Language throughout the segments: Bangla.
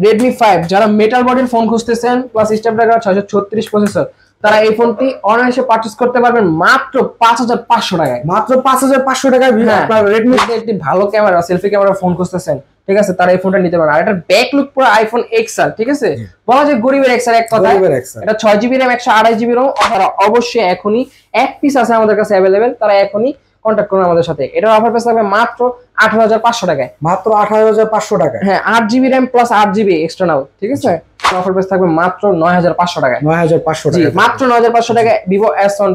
Redmi 5 যারা মেটাল বডির ফোন খুঁজতেছেন প্লাস স্ন্যাপড্রাগন 636 প্রসেসর, তারা এই ফোনটি অনায়াসে পারচেজ করতে পারবেন মাত্র 5500 টাকায়। মাত্র 5500 টাকায় আপনার Redmi তে একটি ভালো ক্যামেরা, সেলফি ক্যামেরা ফোন খুঁজতেছেন, ঠিক আছে, তারা এই ফোনটা নিতে পারেন। আর এটার ব্যাক লুক পুরো আইফোন XR, ঠিক আছে, বলা যায় গরিবের XR এক কথায়। এটা 6GB RAM 128GB ROM। তারা অবশ্যই এখনই এক পিস আছে আমাদের কাছে अवेलेबल, তারা এখনই কন্টাক্ট করুন আমাদের সাথে। এটার অফার প্রাইস থাকবে মাত্র 18500 টাকায়। মাত্র 18500 টাকা। হ্যাঁ, 8GB RAM plus 8GB external, ঠিক আছে। অফার প্রাইস থাকবে মাত্র 9500 টাকায়। 9500 টাকা, মাত্র 9500 টাকায় Vivo S1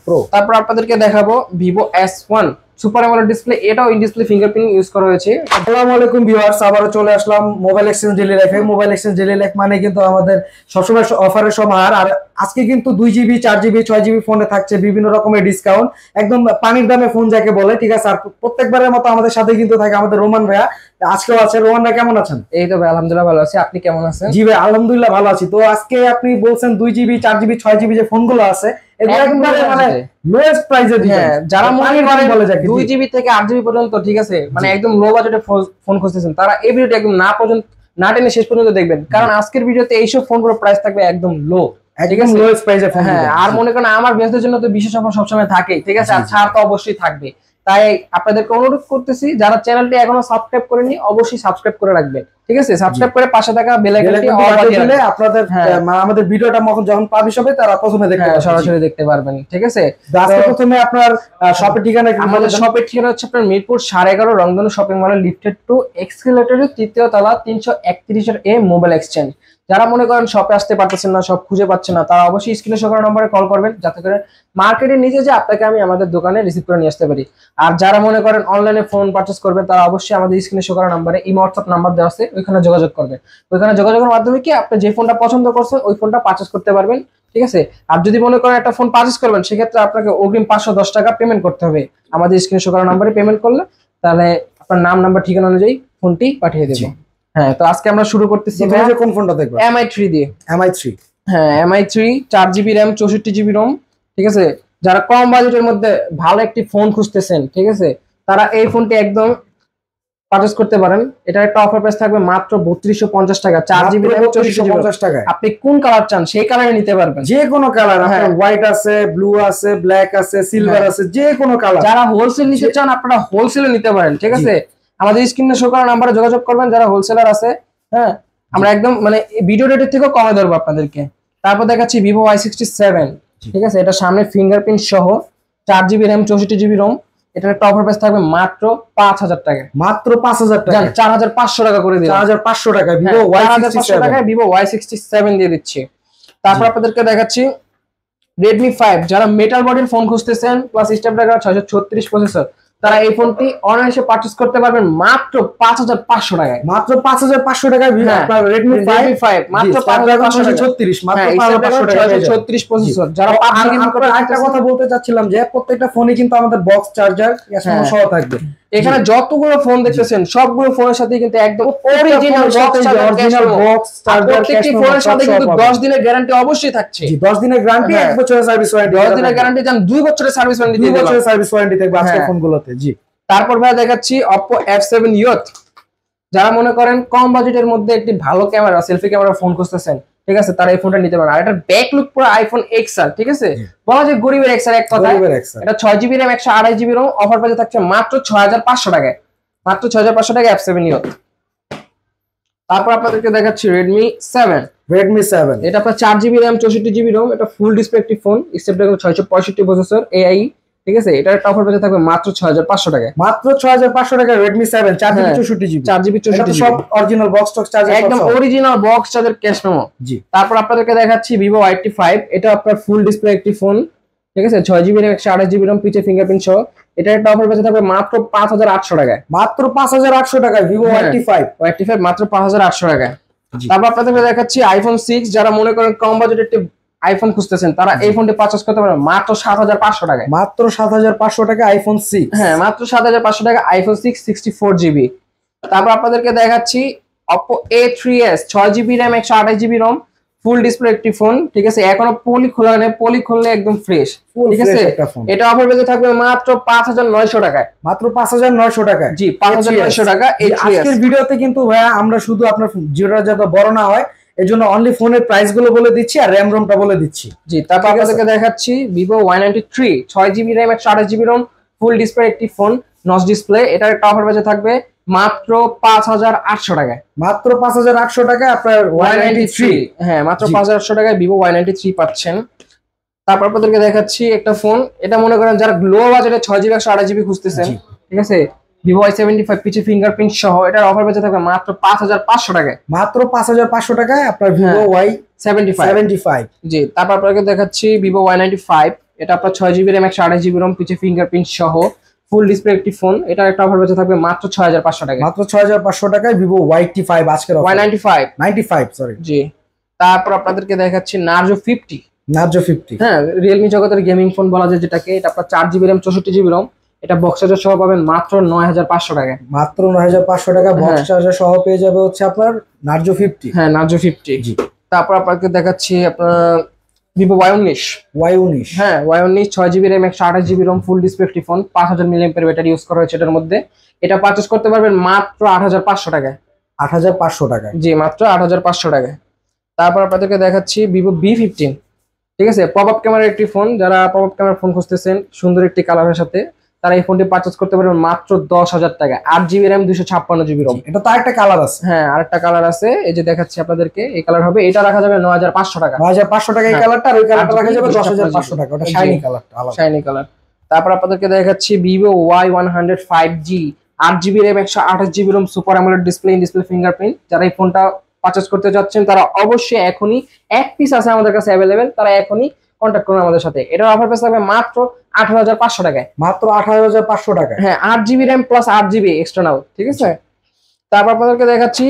Pro। তারপর আপনাদেরকে দেখাবো Vivo S1 super AMOLED display. এটাও ইন ডিসপ্লে ফিঙ্গারপ্রিন্ট ইউজ করা হয়েছে। আসসালামু আলাইকুম ভিউয়ার্স, আবারো চলে আসলাম মোবাইল এক্সচেঞ্জ ডেইলি লাইফে। মোবাইল এক্সচেঞ্জ ডেইলি লাইফ মানে কিন্তু আমাদের সবসময় অফারের সমাহার। আর আজকে কিন্তু 2GB 4GB 6GB ফোনে থাকছে বিভিন্ন রকমের ডিসকাউন্ট, একদম পানির দামে ফোন যাকে বলে, ঠিক আছে। আর প্রত্যেকবারের মতো আমাদের সাথে কিন্তু থাকে আমাদের রোমান ভাইয়া, আজকেও আছে। রোমান ভাই কেমন আছেন? এই তো ভাই আলহামদুলিল্লাহ ভালো আছি, আপনি কেমন আছেন? জি ভাই আলহামদুলিল্লাহ ভালো আছি। তো আজকে আপনি বলছেন 2GB 4GB 6GB যে ফোনগুলো আছে এগুলো একবারে মানে লোয়েস্ট প্রাইসে দিবেন। যারা মনে করেন 2GB থেকে 8GB পর্যন্ত, ঠিক আছে, মানে একদম লো বাজেটে ফোন খুঁজতেছেন, তারা এই ভিডিওটা একদম না টেনে শেষ পর্যন্ত দেখবেন, কারণ আজকের ভিডিওতে এইসব ফোনগুলোর প্রাইস থাকবে একদম লো, ঠিক আছে, লোয়েস্ট প্রাইসে ফোন। হ্যাঁ, আর মনে করেন আমার ভিউয়ারদের জন্য তো বিশেষ অফার সবসময় থাকে, ঠিক আছে, আর ছাড় তো অবশ্যই থাকবে। তাই আপনাদেরকে অনুরোধ করতেছি, যারা চ্যানেলটি এখনো সাবস্ক্রাইব করেনি অবশ্যই সাবস্ক্রাইব করে রাখবেন, ঠিক আছে। সাবস্ক্রাইব করে পাশে থাকা বেল আইকনটি অল বাজিয়ে দিলে আপনাদের আমাদের ভিডিওটা যখন পাবলিশ হবে তারা প্রথমে দেখতে সরাসরি দেখতে পারবেন, ঠিক আছে। আজকে প্রথমে আপনার শপের ঠিকানা। আমাদের শপের ঠিকানা হচ্ছে আপনার মিরপুর 11.5 রংধনু শপিং মলের লিফটেড 2 এক্সকেলেটরের 3য় তলা 331 এ মোবাইল এক্সচেঞ্জ। যারা মনে করেন শপে আসতে পারতেছেন না, শপ খুঁজে পাচ্ছেন না, তারা অবশ্যই স্ক্রিনে শো করা নম্বরে কল করবেন, যাতে করে মার্কেটে নিজে যে আপনাকে আমি আমাদের দোকানে রিসিভ করে নিয়ে আসতে পারি। আর যারা মনে করেন অনলাইনে ফোন পারচেজ করবেন, তারা অবশ্যই আমাদের স্ক্রিনে শো করা নম্বরে ইমো হোয়াটসঅ্যাপ নাম্বার দেওয়া আছে, ওইখানে যোগাযোগ করবেন। ওইখানে যোগাযোগের মাধ্যমে কি আপনি যে ফোনটা পছন্দ করছেন ওই ফোনটা পারচেজ করতে পারবেন, ঠিক আছে। আর যদি মনে করেন একটা ফোন পারচেজ করবেন, সেক্ষেত্রে আপনাকে অগ্রিম 510 টাকা পেমেন্ট করতে হবে। আমাদের স্ক্রিনে শো করা নম্বরে পেমেন্ট করলে তাহলে আপনার নাম নাম্বার ঠিকানা অনুযায়ী ফোনটি পাঠিয়ে দেব। হ্যাঁ, তো আজকে আমরা শুরু করতেছি কোন ফোনটা দেখব? MI3 দিয়ে। MI3, হ্যাঁ, MI3 4GB RAM 64GB ROM, ঠিক আছে। যারা কম বাজেটের মধ্যে ভালো একটি ফোন খুঁজতেছেন, ঠিক আছে, তারা এই ফোনটি একদম পারচেজ করতে পারেন। এটা একটা অফার প্রাইস থাকবে মাত্র 3250 টাকা। 4GB RAM 6450 টাকা। আপনি কোন কালার চান সেই কালারে নিতে পারবেন, যে কোনো কালার। আপনার হোয়াইট আছে, ব্লু আছে, ব্ল্যাক আছে, সিলভার আছে, যে কোনো কালার। যারা হোলসেল নিতে চান আপনারা হোলসেলে নিতে পারেন, ঠিক আছে। আমাদের স্ক্রিনে শো করা নাম্বারে যোগাযোগ করবেন যারা হোলসেলার আছে। হ্যাঁ, আমরা একদম মানে ভিডিও রেটের থেকেও কমে ধরবো আপনাদেরকে। তারপর দেখাচ্ছি Vivo Y67, ঠিক আছে। এটা সামনে ফিঙ্গারপ্রিন্ট সহ 4GB RAM 64GB ROM। এটার একটা অফার প্রাইস থাকবে মাত্র 5000 টাকা। মাত্র 5000 টাকা, 4500 টাকা করে দিলাম। 4500 টাকা Vivo Y67 টাকায় Vivo Y67 দিয়ে দিচ্ছি। তারপর আপনাদেরকে দেখাচ্ছি Redmi 5 যারা মেটাল বডির ফোন খুঁজতেছেন প্লাস স্ন্যাপড্রাগন 636 প্রসেসর, তারা এই ফোনটি অনায়াসে পারচেজ করতে পারবেন মাত্র 5500 টাকায়। মাত্র 5500 টাকায় আপনার Redmi 5 মাত্র 5636, মাত্র 5500 টাকা 636 প্রসেসর। যারা একটা কথা বলতে চাচ্ছিলাম যে প্রত্যেকটা ফোনে কিন্তু আমাদের বক্স চার্জার সহ থাকবে। এখানে যতগুলো ফোন দেখতেছেন সবগুলো ফোনের সাথে কিন্তু একদম অরিজিনাল বক্স চার্জার, প্রত্যেকটি ফোনের সাথে কিন্তু 10 দিনের গ্যারান্টি অবশ্যই থাকছে। 10 দিনের গ্যারান্টি, 1 বছরের সার্ভিস ওয়ারেন্টি। 10 দিনের গ্যারান্টি জান 2 বছরের সার্ভিস ওয়ারেন্টি দিয়ে 2 বছরের সার্ভিস ওয়ারেন্টি থাকবে আজকের ফোনগুলোতে। জি, তারপর ভাই দেখাচ্ছি Oppo F7 Youth। যারা মনে করেন কম বাজেটের মধ্যে একটি ভালো ক্যামেরা, সেলফি ক্যামেরা ফোন খুঁজতেছেন, ঠিক আছে, তারা এই ফোনটা নিতে পারেন। আর এটার ব্যাক লুক পুরো আইফোন XR, ঠিক আছে, বলা যায় গরিবের XR এক কথায়। এটা 6GB RAM 128GB ROM। Offer প্রাইসে থাকছে মাত্র 6500 টাকায়। মাত্র 6500 টাকায় F7 Youth। তারপর আপনাদেরকে দেখাচ্ছি Redmi 7। এটা আপনার 4GB RAM 64GB ROM। এটা ফুল ডিসপ্লে একটি ফোন, স্ন্যাপড্রাগন 665 প্রসেসর AI, ঠিক আছে। এটার একটা অফার প্রাইসে থাকবে মাত্র 6500 টাকায়। মাত্র 6500 টাকা Redmi 7 4GB 64GB। 4GB 64GB সব অরিজিনাল বক্স টক্স চার্জার, একদম original box charger cash memo. জি, তারপর আপনাদেরকে দেখাচ্ছি Vivo Y85। এটা আপনার ফুল ডিসপ্লে একটি ফোন, ঠিক আছে, 6GB RAM 128GB ROM, পিছে ফিঙ্গারপ্রিন্ট সহ। এটার একটা অফার প্রাইসে থাকবে মাত্র 5800 টাকায়। মাত্র 5800 টাকায় Vivo Y85 মাত্র 5800 টাকায়। তারপর আপনাদেরকে দেখাচ্ছি iPhone 6। যারা মনে করেন কম বাজেটের একটি আইফোন খুঁজতেছেন, তারা এই ফোনটি পারচেজ করতে পারবেন মাত্র 7500 টাকায়। মাত্র 7500 টাকা iPhone 6। হ্যাঁ, মাত্র 7500 টাকা iPhone 6 64GB। তারপর আপনাদেরকে দেখাচ্ছি Oppo A3s 6GB RAM 128GB ROM। Full display একটি ফোন, ঠিক আছে, এখনো পলি খোলা নেই, পলি খুললে একদম ফ্রেশ, ঠিক আছে। এটা অফার পেজে থাকবে মাত্র 5900 টাকায়, মাত্র 5900 টাকায়। জি 5900 টাকা। আজকের ভিডিওতে কিন্তু ভাইয়া আমরা শুধু আপনার ভিডিওটা যাতে বড় না হয় এজন্য অনলি ফোনের প্রাইস গুলো বলে দিচ্ছি আর র্যাম রোমটা বলে দিচ্ছি। জি, তারপর আপনাদেরকে দেখাচ্ছি Vivo Y93 6GB RAM 128GB ROM full display একটি ফোন, নচ ডিসপ্লে। এটার একটা অফার পেজে থাকবে মাত্র 5800 টাকায়, মাত্র 5800 টাকায় আপনার Y93। হ্যাঁ, মাত্র 5800 টাকায় Vivo Y93 পাচ্ছেন। তারপর আপনাদেরকে দেখাচ্ছি একটা ফোন, এটা মনে করেন যারা লো বাজেটে 6GB 128GB খুঁজতেছেন, ঠিক আছে, Vivo Y75 পিছে ফিঙ্গারপ্রিন্ট সহ, এটার অফার পেজে থাকবে মাত্র 5500 টাকায়, মাত্র 5500 টাকায় আপনার Vivo Y75। জি, তারপর আপনাকে দেখাচ্ছি Vivo Y95, এটা আপনার 6GB RAM 128GB ROM পিছে ফিঙ্গারপ্রিন্ট সহ ফুল ডিসপ্লে একটি ফোন, এটার একটা অফার পেজে থাকবে মাত্র 6500 টাকায়, মাত্র 6500 টাকায় Vivo Y95 আজকের অফার। Y95 sorry. জি, তারপর আপনাদেরকে দেখাচ্ছি Narzo 50। Narzo 50, হ্যাঁ, রিয়েলমি জগতের গেমিং ফোন বলা যায় যেটাকে, এটা আপনার 4GB RAM 64GB ROM, এটা বক্স চার্জার সহ পাবেন মাত্র 9500 টাকায়, মাত্র 9500 টাকা বক্স চার্জার সহ পেয়ে যাবে হচ্ছে আপনার Narzo 50। হ্যাঁ, Narzo 50। জি, তারপর আপনাকে দেখাচ্ছি আপনার Vivo Y19। হ্যাঁ, Y19 6GB RAM 128GB ROM full display একটি ফোন, 5000 mAh ব্যাটারি ইউজ করা হয়েছে এটার মধ্যে। এটা পারচেজ করতে পারবেন মাত্র 8500 টাকায়, 8500 টাকায়। জি, মাত্র 8500 টাকায়। তারপর আপনাদেরকে দেখাচ্ছি Vivo B15, ঠিক আছে, পপ আপ ক্যামেরার একটি ফোন। যারা পপ আপ ক্যামেরার ফোন খুঁজতেছেন সুন্দর একটি কালারের সাথে, তারা এই ফোনটি পারচেজ করতে পারবেন মাত্র 10000 টাকায়, 8GB RAM 256GB ROM। এটা তো আরেকটা কালার আছে। হ্যাঁ, আরেকটা কালার আছে, এই যে দেখাচ্ছি আপনাদেরকে, এই কালার হবে, এটা রাখা যাবে 9500 টাকা, 9500 টাকা এই কালারটা, আর ওই কালারটা রাখা যাবে 10500 টাকা, ওটা শাইনি কালারটা আলাদা, শাইনি কালার। তারপর আপনাদেরকে দেখাচ্ছি Vivo Y100 5G 8GB RAM 128GB ROM super AMOLED display, in display fingerprint. যারা এই ফোনটা পারচেজ করতে যাচ্ছেন তারা অবশ্যই এখনই, এক পিস আছে আমাদের কাছে অ্যাভেলেবেল, তারা এখনই কন্ট্যাক্ট করুন আমাদের সাথে। এটার অফার পেয়ে থাকবে মাত্র 18500 টাকায়, মাত্র 18500 টাকায়। হ্যাঁ, 8GB RAM plus 8GB external, ঠিক আছে। তারপর আপনাদেরকে দেখাচ্ছি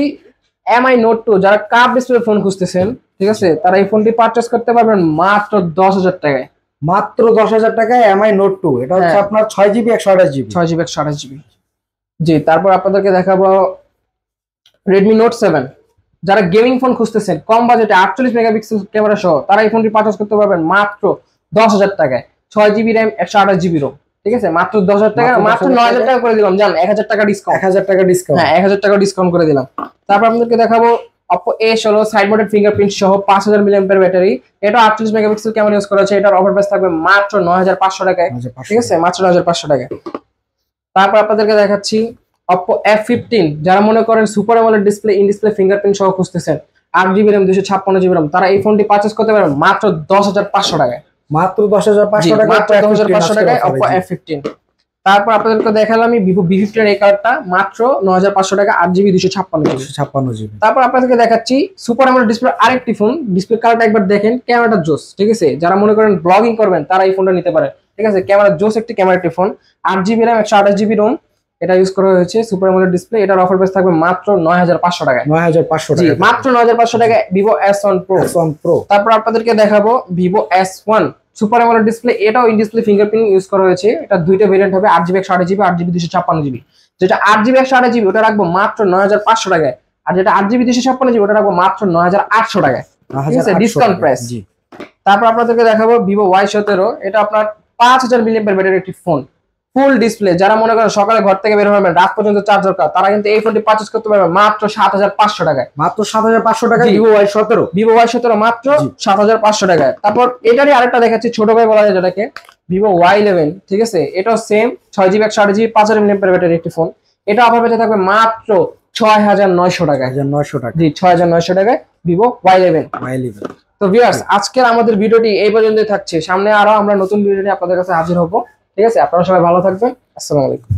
MI Note 2, যারা কার্ভ ডিসপ্লে ফোন খুঁজতেছেন, ঠিক আছে, তারা এই ফোনটি পারচেজ করতে পারবেন মাত্র 10000 টাকায়, মাত্র 10000 টাকায় MI Note 2। এটা হচ্ছে আপনার 6GB 128GB। জি, তারপর আপনাদেরকে দেখাবো Redmi Note 7। যারা গেমিং ফোন খুঁজতেছেন কম বাজেটে 48 মেগাপিক্সেল ক্যামেরা সহ, তারা এই ফোনটি পারচেজ করতে পারবেন মাত্র 10000 টাকায়, 6GB RAM 128GB ROM, ঠিক আছে, মাত্র 10000 টাকা, মাত্র 9000 টাকা করে দিলাম, জান 1000 টাকা ডিসকাউন্ট, 1000 টাকা ডিসকাউন্ট, হ্যাঁ 1000 টাকা ডিসকাউন্ট করে দিলাম। তারপর আপনাদেরকে দেখাবো Oppo A16 side mounted fingerprint সহ 5000 mAh ব্যাটারি, এটা 48 মেগাপিক্সেল ক্যামেরা ইউজ করা হয়েছে। এটার অফার প্রাইস থাকবে মাত্র 9500 টাকায়, ঠিক আছে, মাত্র 9500 টাকায়। তারপর আপনাদেরকে দেখাচ্ছি Oppo F15। যারা মনে করেন super AMOLED display, in display fingerprint সহ খুঁজতেছেন, 8GB RAM 256GB ROM, তারা এই ফোনটি পারচেজ করতে পারবেন মাত্র 10500 টাকায়, মাত্র 10500 টাকা, মাত্র 10500 টাকায় Oppo F15। তারপর আপনাদেরকে দেখালাম আমি Vivo B15 এর এই কার্ডটা মাত্র 9500 টাকা, 8GB 256GB। তারপর আপনাদেরকে দেখাচ্ছি সুপার অ্যামোলেড ডিসপ্লে আরেকটি ফোন, ডিসপ্লে কার্ডটা একবার দেখেন, ক্যামেরাটা জোস, ঠিক আছে, যারা মনে করেন ব্লগিং করবেন তারা এই ফোনটা নিতে পারেন, ঠিক আছে, ক্যামেরা জোস একটি ক্যামেরাটি phone, 8GB RAM 128GB ROM, এটা ইউজ করা হয়েছে সুপার অ্যামোলেড ডিসপ্লে। এটার অফার প্রাইস থাকবে মাত্র 9500 টাকায়, 9500 জি, টাকা, মাত্র 9500 টাকায় Vivo S1 Pro। তারপর আপনাদেরকে দেখাবো Vivo S1 super AMOLED display, এটাও ইন ডিসপ্লে ফিঙ্গারপ্রিন্ট ইউজ করা হয়েছে। এটা দুইটা ভেরিয়েন্ট হবে, 8GB 128GB, 8GB 256GB। যেটা 8GB 128GB ওটা রাখবো মাত্র 9500 টাকায়, আর যেটা 8GB 256GB ওটা রাখবো মাত্র 9800 টাকায়, ঠিক আছে, ডিসকাউন্ট প্রাইস। তারপর আপনাদেরকে দেখাবো Vivo Y17। এটা আপনার 5000 mAh ব্যাটারির একটি ফোন, ফুল ডিসপ্লে। যারা মনে করেন সকালে ঘর থেকে বের হবেন, রাত পর্যন্ত চার্জ দরকার, তারা কিন্তু এই ফোনটি পারচেজ করতে পারবে মাত্র 7500 টাকায়, মাত্র 7500 টাকা Vivo Y17। Vivo Y17 মাত্র 7500 টাকায়। তারপর এটারই আরেকটা দেখাচ্ছি, ছোট ভাই বলা যায় যেটাকে, Vivo Y11, ঠিক আছে, এটাও সেম 6GB 128GB 5000 mAh ব্যাটারির একটি ফোন। এটা অফার পেতে থাকবে মাত্র 6900 টাকায়, 6900 টাকা, জি 6900 টাকায় Vivo Y11। তো ভিউয়ার্স, আজকের আমাদের ভিডিওটি এই পর্যন্তই থাকছে, সামনে আরো আমরা নতুন ভিডিও নিয়ে আপনাদের কাছে হাজির হব, ঠিক আছে। আপনারা সবাই ভালো থাকবেন, আসসালামু আলাইকুম।